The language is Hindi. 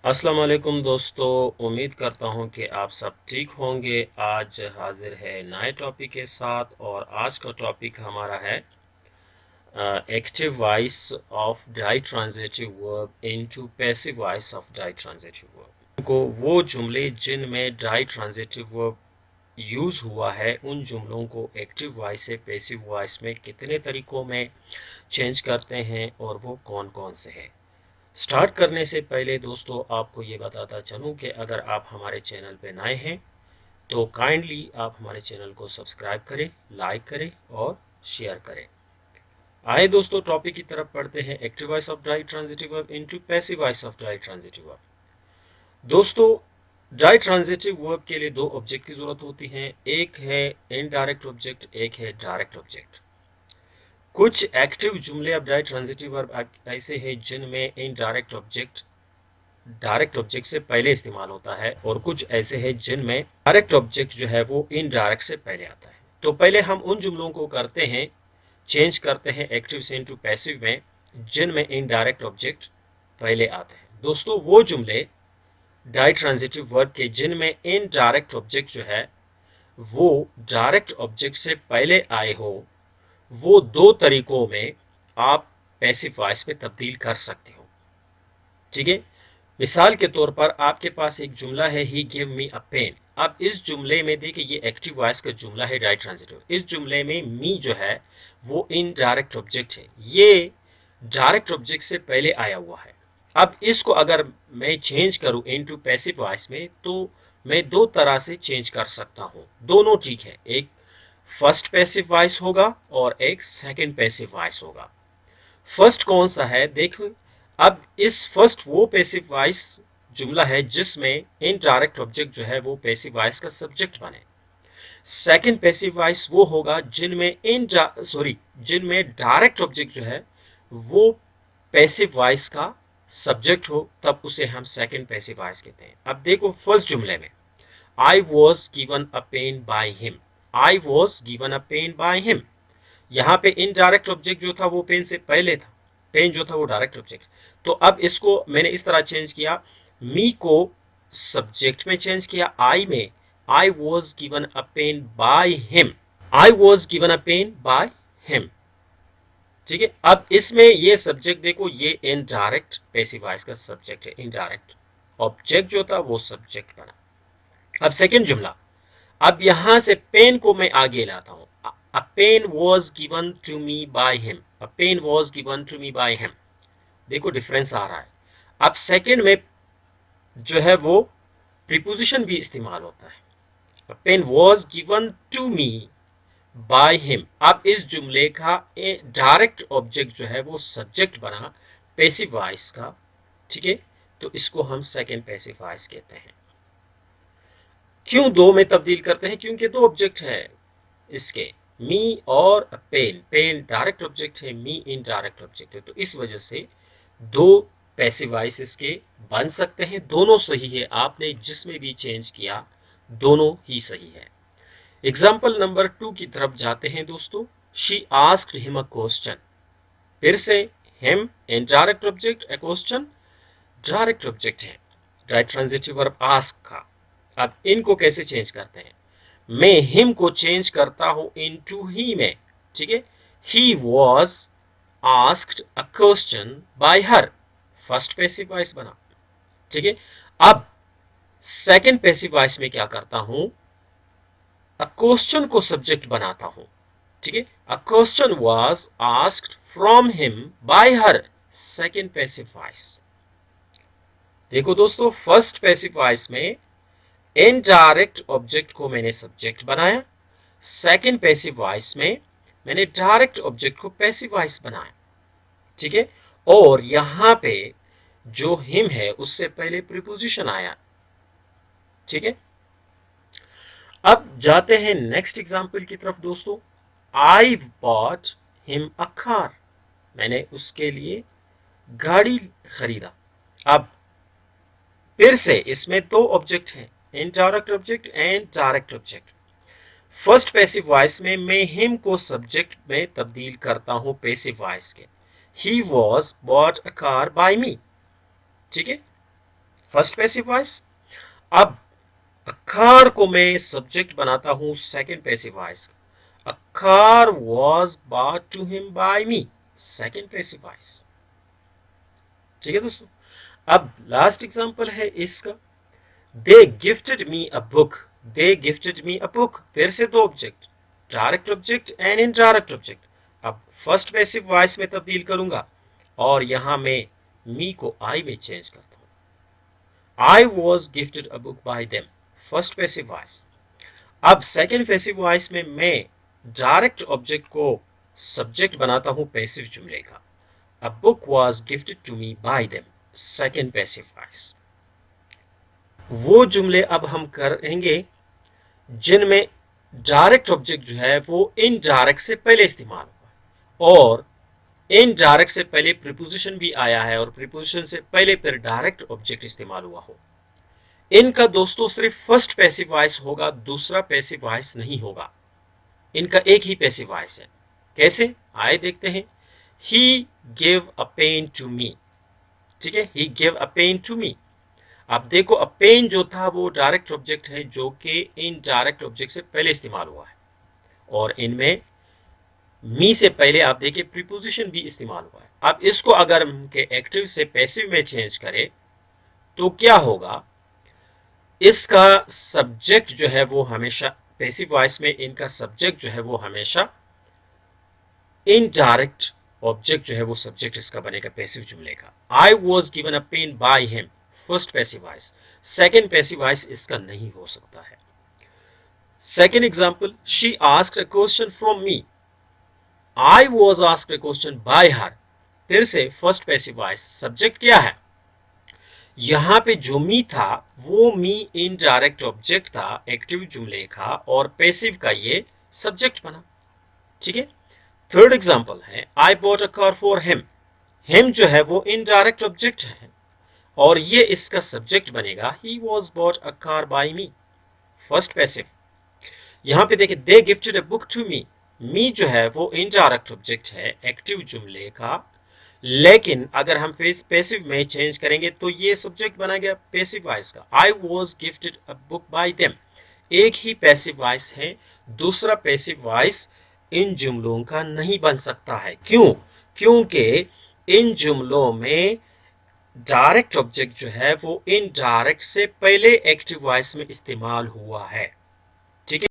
अस्सलाम वालेकुम दोस्तों। उम्मीद करता हूं कि आप सब ठीक होंगे। आज हाजिर है नए टॉपिक के साथ और आज का टॉपिक हमारा है active voice of ditransitive verb into passive voice of ditransitive verb. को वो जुमले जिनमें डाई ट्रांजिटिव वर्ब यूज हुआ है उन जुमलों को एक्टिव वॉइस से पैसिव वॉइस में कितने तरीकों में चेंज करते हैं और वो कौन कौन से हैं। स्टार्ट करने से पहले दोस्तों आपको ये बताता चलूं कि अगर आप हमारे चैनल पे नए हैं तो काइंडली आप हमारे चैनल को सब्सक्राइब करें, लाइक करें और शेयर करें। आए दोस्तों टॉपिक की तरफ पढ़ते हैं। Active voice of ditransitive verb into passive voice of ditransitive verb. दोस्तों डाई ट्रांजिटिव वर्ब के लिए दो ऑब्जेक्ट की जरूरत होती है, एक है इनडायरेक्ट ऑब्जेक्ट, एक है डायरेक्ट ऑब्जेक्ट। कुछ एक्टिव जुमले अब डाई ट्रांजिटिव वर्ब ऐसे हैं जिनमें इनडायरेक्ट ऑब्जेक्ट डायरेक्ट ऑब्जेक्ट से पहले इस्तेमाल होता है और कुछ ऐसे हैं जिनमें डायरेक्ट ऑब्जेक्ट जो है वो इनडायरेक्ट से पहले आता है। तो पहले हम उन जुमलों को करते हैं, चेंज करते हैं एक्टिव से इनटू पैसिव में जिनमें इनडायरेक्ट ऑब्जेक्ट पहले आते हैं। दोस्तों वो जुमले डाई ट्रांजिटिव वर्ब के जिनमें इनडायरेक्ट ऑब्जेक्ट जो है वो डायरेक्ट ऑब्जेक्ट से पहले आए हो, वो दो तरीकों में आप पैसिव वॉइस में तब्दील कर सकते हो। ठीक है, मिसाल के तौर पर आपके पास एक जुमला है he give me a pen. अब इस जुमले में देखिए ये एक्टिव वॉइस का जुमला है डाई ट्रांजिटिव। इस जुमले में मी जो है वो इनडायरेक्ट ऑब्जेक्ट है, ये डायरेक्ट ऑब्जेक्ट से पहले आया हुआ है। अब इसको अगर मैं चेंज करूं इनटू पैसिव वॉइस में तो मैं दो तरह से चेंज कर सकता हूं, दोनों ठीक है। एक फर्स्ट पैसिव वॉइस होगा और एक सेकंड पैसिव वॉइस होगा। फर्स्ट कौन सा है देखो। अब इस फर्स्ट वो पैसिव वॉइस जुमला है जिसमें इनडायरेक्ट ऑब्जेक्ट जो है वो पैसिव वॉइस का सब्जेक्ट बने। सेकंड पैसिव वॉइस वो होगा जिनमें जिनमें डायरेक्ट ऑब्जेक्ट जो है वो पैसिव वॉइस का सब्जेक्ट हो, तब उसे हम सेकंड पैसिव वॉइस कहते हैं। अब देखो फर्स्ट जुमले में I was given a pen by him, I was given a pen by him. यहाँ पे इनडायरेक्ट ऑब्जेक्ट जो था वो पेन से पहले था, पेन जो था वो डायरेक्ट ऑब्जेक्ट। तो अब इसको मैंने इस तरह चेंज किया, मी को सब्जेक्ट में चेंज किया, आई में I was given a pen by him, I was given a pen by him. ठीक है, अब इसमें ये सब्जेक्ट देखो, ये इनडायरेक्ट पैसिव वॉइस का सब्जेक्ट है, इनडायरेक्ट ऑब्जेक्ट जो था वो सब्जेक्ट बना। अब सेकेंड जुमला, अब यहां से पेन को मैं आगे लाता हूं। A pen was given to me by him. A pen was given to me by him. देखो डिफरेंस आ रहा है। अब सेकंड में जो है वो प्रीपोजिशन भी इस्तेमाल होता है। A pen was given to me by him। अब इस जुमले का डायरेक्ट ऑब्जेक्ट जो है वो सब्जेक्ट बना पैसिव वॉइस का। ठीक है, तो इसको हम सेकंड पैसिव वॉइस कहते हैं। क्यों दो में तब्दील करते हैं? क्योंकि दो ऑब्जेक्ट है इसके, मी और पेन। पेन डायरेक्ट ऑब्जेक्ट है, मी इनडायरेक्ट ऑब्जेक्ट है, तो इस वजह से दो पैसिव वॉइस इसके बन सकते हैं। दोनों सही है, आपने जिसमें भी चेंज किया दोनों ही सही है। एग्जाम्पल नंबर 2 की तरफ जाते हैं दोस्तों। She asked him a question. फिर से him indirect object, a question direct object है, राइट ट्रांजिटिव वर्ब आस्क का। अब इनको कैसे चेंज करते हैं? मैं हिम को चेंज करता हूं इनटू ही में। ठीक है, he was asked a question by her, first passive voice बना। ठीक है, अब सेकंड पैसिव वॉइस में क्या करता हूं, अ क्वेश्चन को सब्जेक्ट बनाता हूं। ठीक है, a question was asked from him by her, second passive voice. देखो दोस्तों, फर्स्ट पैसिव वॉइस में इनडायरेक्ट ऑब्जेक्ट को मैंने सब्जेक्ट बनाया, सेकंड पैसिव वॉइस में मैंने डायरेक्ट ऑब्जेक्ट को पैसिव वॉइस बनाया। ठीक है, और यहां पे जो हिम है उससे पहले प्रीपोजिशन आया। ठीक है, अब जाते हैं नेक्स्ट एग्जांपल की तरफ दोस्तों। I bought him a car, मैंने उसके लिए गाड़ी खरीदा। अब फिर से इसमें दो ऑब्जेक्ट हैं, indirect object and direct object. First passive voice में मैं हिम को सब्जेक्ट में तब्दील करता हूं पैसिव वॉइस के, he was bought a car by me. ठीक है, फर्स्ट पैसिव वॉइस। अब a car को मैं सब्जेक्ट बनाता हूं second passive voice. A car was bought to him by me, second passive voice. ठीक है दोस्तों। अब लास्ट एग्जांपल है इसका, they gifted me a book. They gifted me a book, फिर से दो object, direct object and indirect object. अब फर्स्ट पैसिव वॉइस में तब्दील करूंगा और यहां मैं मी को आई में चेंज करता हूं। I was gifted a book by them, first passive voice. अब सेकेंड पैसिव वॉइस में मैं डायरेक्ट ऑब्जेक्ट को सब्जेक्ट बनाता हूं पैसिव जुमले का। A book was gifted to me by them, second passive voice. वो जुमले अब हम करेंगे जिनमें डायरेक्ट ऑब्जेक्ट जो है वो इनडायरेक्ट से पहले इस्तेमाल हुआ और इनडायरेक्ट से पहले प्रीपोजिशन भी आया है और प्रीपोजिशन से पहले फिर डायरेक्ट ऑब्जेक्ट इस्तेमाल हुआ हो। इनका दोस्तों सिर्फ फर्स्ट पैसिव वॉइस होगा, दूसरा पैसिव वॉइस नहीं होगा। इनका एक ही पैसिव वॉइस है। कैसे, आए देखते हैं। He give a pen to me. ठीक है, he give a pen to me. आप देखो, अ पेन जो था वो डायरेक्ट ऑब्जेक्ट है जो कि इन डायरेक्ट ऑब्जेक्ट से पहले इस्तेमाल हुआ है और इनमें मी से पहले आप देखिए प्रीपोजिशन भी इस्तेमाल हुआ है। अब इसको अगर हम के एक्टिव से पैसिव में चेंज करें तो क्या होगा, इसका सब्जेक्ट जो है वो हमेशा पैसिव वॉइस में इनका सब्जेक्ट जो है वो हमेशा इनडायरेक्ट ऑब्जेक्ट जो है वो सब्जेक्ट इसका बनेगा पैसिव जुमले का। I was given a pen by him, first passive voice. Second passive voice इसका नहीं हो सकता है। Second example, she asked a question from me. I was asked a question by her, फिर से फर्स्ट पैसिव वॉइस। सब्जेक्ट क्या है, यहां पे जो मी था वो मी इनडायरेक्ट ऑब्जेक्ट था एक्टिव जुमले का और पैसिव का ये सब्जेक्ट बना। ठीक है। थर्ड एग्जाम्पल है, I bought a car for him. Him जो है वो इनडायरेक्ट ऑब्जेक्ट है और ये इसका सब्जेक्ट बनेगा, he was bought a car by me, first passive. यहां पे देखिए, they gifted a book to me. Me जो है वो इनडायरेक्ट ऑब्जेक्ट है एक्टिव जुमले का, लेकिन अगर हम पैसिव में चेंज करेंगे तो ये सब्जेक्ट बना गया पैसिव वॉइस का। I was gifted a book by them, एक ही पैसिव वॉइस है, दूसरा पैसिव वॉइस इन जुमलों का नहीं बन सकता है। क्यों, क्योंकि इन जुमलों में डायरेक्ट ऑब्जेक्ट जो है वो इनडायरेक्ट से पहले एक्टिव वॉइस में इस्तेमाल हुआ है। ठीक है।